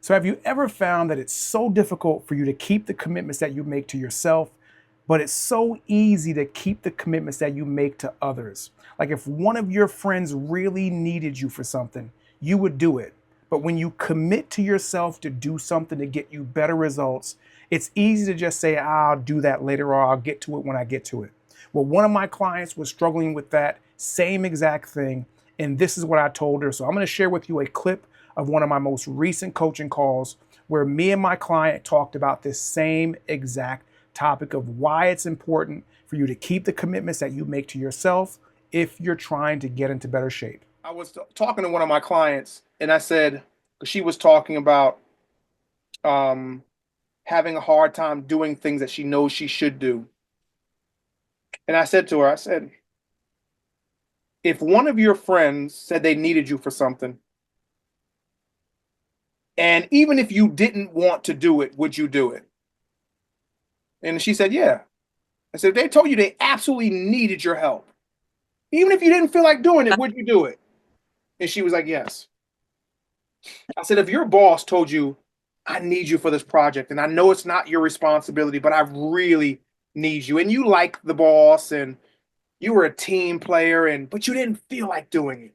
So, have you ever found that it's so difficult for you to keep the commitments that you make to yourself, but it's so easy to keep the commitments that you make to others? Like, if one of your friends really needed you for something, you would do it. But when you commit to yourself to do something to get you better results, it's easy to just say, I'll do that later or I'll get to it when I get to it. Well, one of my clients was struggling with that same exact thing. And this is what I told her. So, I'm going to share with you a clip of one of my most recent coaching calls where me and my client talked about this same exact topic of why it's important for you to keep the commitments that you make to yourself if you're trying to get into better shape. I was talking to one of my clients and I said, she was talking about um, having a hard time doing things that she knows she should do. And I said to her, I said, if one of your friends said they needed you for something, and even if you didn't want to do it, would you do it? And she said, yeah. I said, if they told you they absolutely needed your help, even if you didn't feel like doing it, would you do it? And she was like, yes. I said, if your boss told you, I need you for this project, and I know it's not your responsibility, but I really need you, and you like the boss, and you were a team player, but you didn't feel like doing it.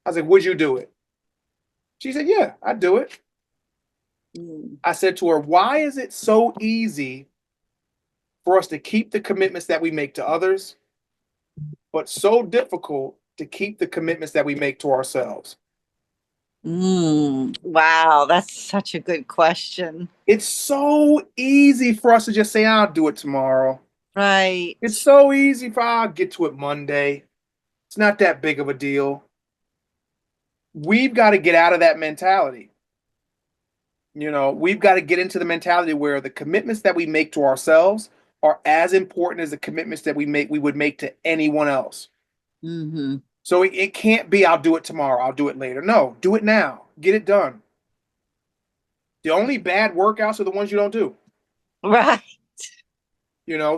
I was like, would you do it? She said, yeah, I'd do it. Mm. I said to her, why is it so easy for us to keep the commitments that we make to others, but so difficult to keep the commitments that we make to ourselves? Wow, that's such a good question. It's so easy for us to just say, I'll do it tomorrow. It's Right. so easy for I'll get to it Monday. It's not that big of a deal. We've got to get out of that mentality. We've got to get into the mentality where the commitments that we make to ourselves are as important as the commitments that we would make to anyone else. Hmm. So it can't be, I'll do it tomorrow, I'll do it later. No, do it now. Get it done. The only bad workouts are the ones you don't do. Right. You know,